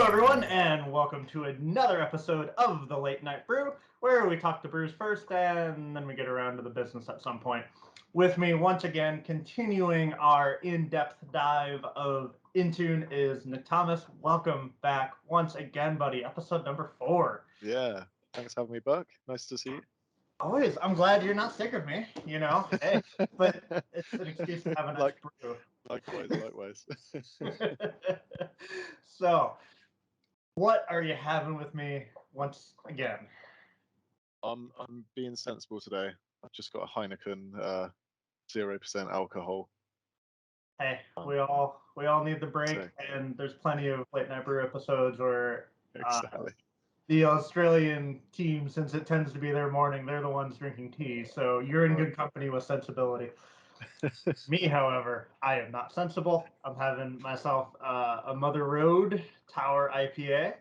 everyone, and welcome to another episode of the Late Night Brew, where we talk to brews first, and then we get around to the business at some point. With me, once again, continuing our in-depth dive of Intune is Nick Thomas. Welcome back once again, buddy. Episode number 4. Yeah, thanks for having me, Buck. Nice to see you. Always. I'm glad you're not sick of me, you know. Hey, but it's an excuse to have a nice brew. Likewise. So, what are you having with me once again? I'm being sensible today. I've just got a Heineken 0% alcohol. Hey, we all need the break, and there's plenty of Late Night Brew episodes where Exactly. The Australian team, since it tends to be their morning, they're the ones drinking tea. So you're in good company with sensibility. Me, however, I am not sensible. I'm having myself a Mother Road Tower IPA.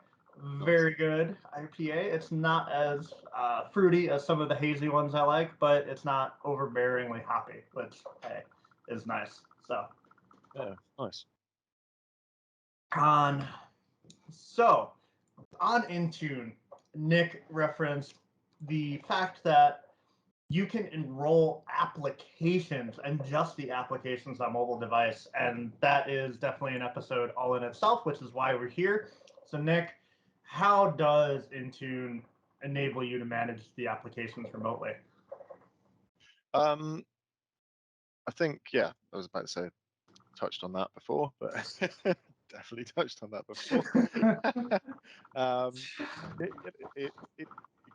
Very good IPA. It's not as fruity as some of the hazy ones I like, but it's not overbearingly hoppy, which hey, is nice. So yeah, nice. So on Intune, Nick referenced the fact that you can enroll applications and just the applications on mobile device, and that is definitely an episode all in itself, which is why we're here. So Nick, how does Intune enable you to manage the applications remotely? I think, yeah, I was about to say touched on that before, but definitely touched on that before. It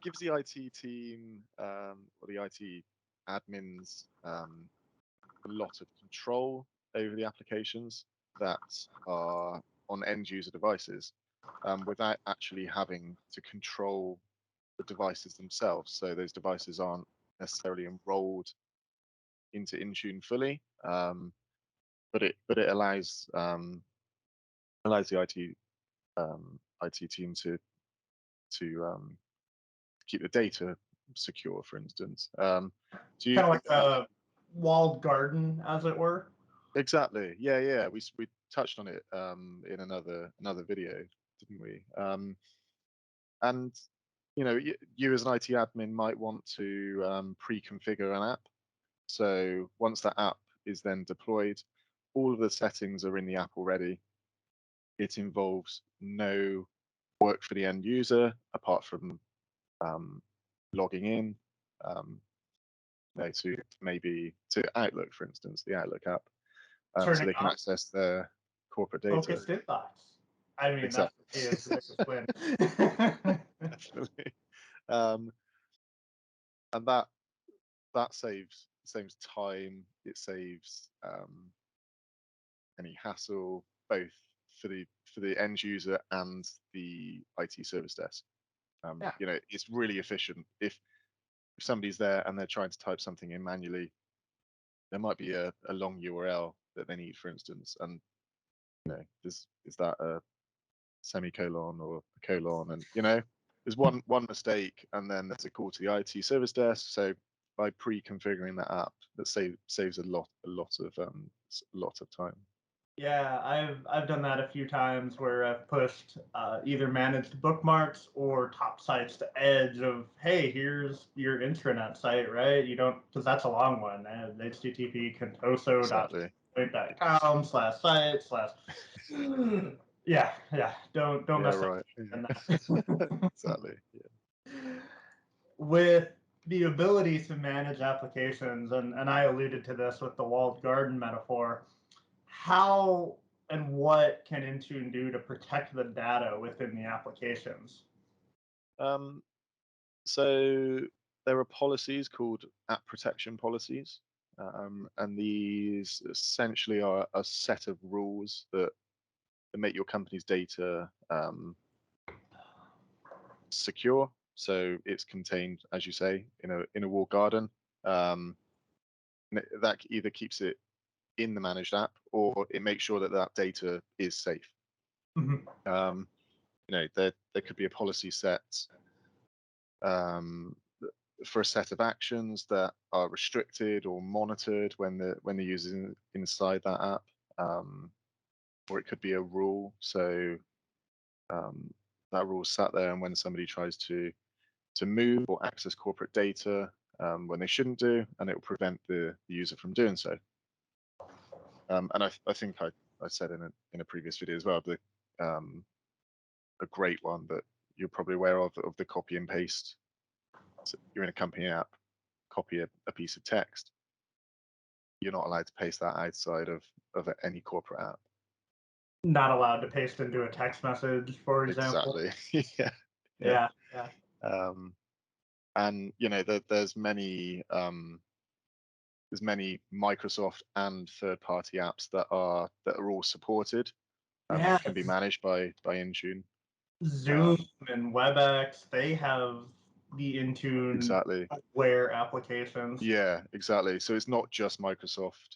gives the IT team or the IT admins a lot of control over the applications that are on end user devices without actually having to control the devices themselves. So those devices aren't necessarily enrolled into Intune fully, but it allows the IT team to keep the data secure, for instance. Kind of like a walled garden, as it were. Exactly. Yeah. We touched on it in another video, didn't we? And you as an IT admin might want to pre-configure an app. So once that app is then deployed, all of the settings are in the app already. It involves no work for the end user apart from logging in to Outlook, for instance, the Outlook app, so they can access their corporate data. Focused inbox. I mean, exactly. That's the biggest win. Definitely. And that saves time. It saves any hassle, both for the end user and the IT service desk. It's really efficient. If somebody's there and they're trying to type something in manually, there might be a long URL that they need, for instance, and is that a semicolon or a colon, and there's one mistake and then there's a call to the IT service desk. So by pre-configuring that app, that saves a lot of time. Yeah, I've done that a few times where I've pushed either managed bookmarks or top sites to Edge of, hey, here's your intranet site, right? You don't, because that's a long one. HTTP contoso.com/site/ Yeah. Don't mess right. up. Exactly. Yeah. With the ability to manage applications, and I alluded to this with the walled garden metaphor, how and what can Intune do to protect the data within the applications? So there are policies called app protection policies, and these essentially are a set of rules that make your company's data secure. So it's contained, as you say, in a walled garden. That either keeps it in the managed app or it makes sure that data is safe. Mm-hmm. There could be a policy set for a set of actions that are restricted or monitored when the user's inside that app, or it could be a rule. So that rule sat there, and when somebody tries to move or access corporate data when they shouldn't do, and it will prevent the user from doing so. And I think I said in a previous video as well, a great one that you're probably aware of the copy and paste. So you're in a company app, copy a piece of text. You're not allowed to paste that outside of any corporate app. Not allowed to paste into a text message, for example. Exactly. Yeah. And there's many Microsoft and third-party apps that are all supported, which can be managed by Intune. Zoom and WebEx, they have the Intune Exactly. aware applications. Yeah, exactly. So it's not just Microsoft.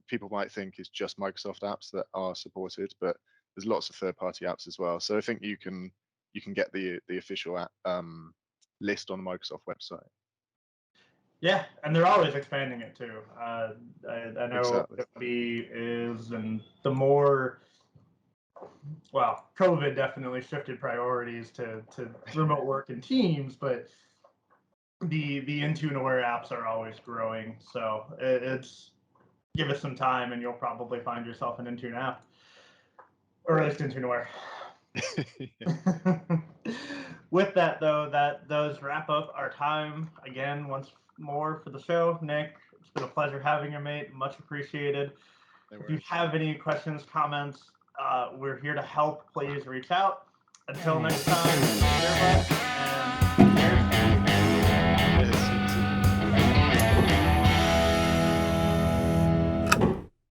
People might think it's just Microsoft apps that are supported, but there's lots of third-party apps as well. So I think you can get the official app, list on the Microsoft website. Yeah, and they're always expanding it too. I know Exactly. Adobe is, and the more, well, COVID definitely shifted priorities to remote work and Teams, but the Intune aware apps are always growing. So it's give us some time, and you'll probably find yourself an Intune app, or at least Intune aware. With that, though, that does wrap up our time again once more for the show. Nick, it's been a pleasure having you, mate. Much appreciated. If you have any questions, comments, we're here to help. Please reach out. Until next time, and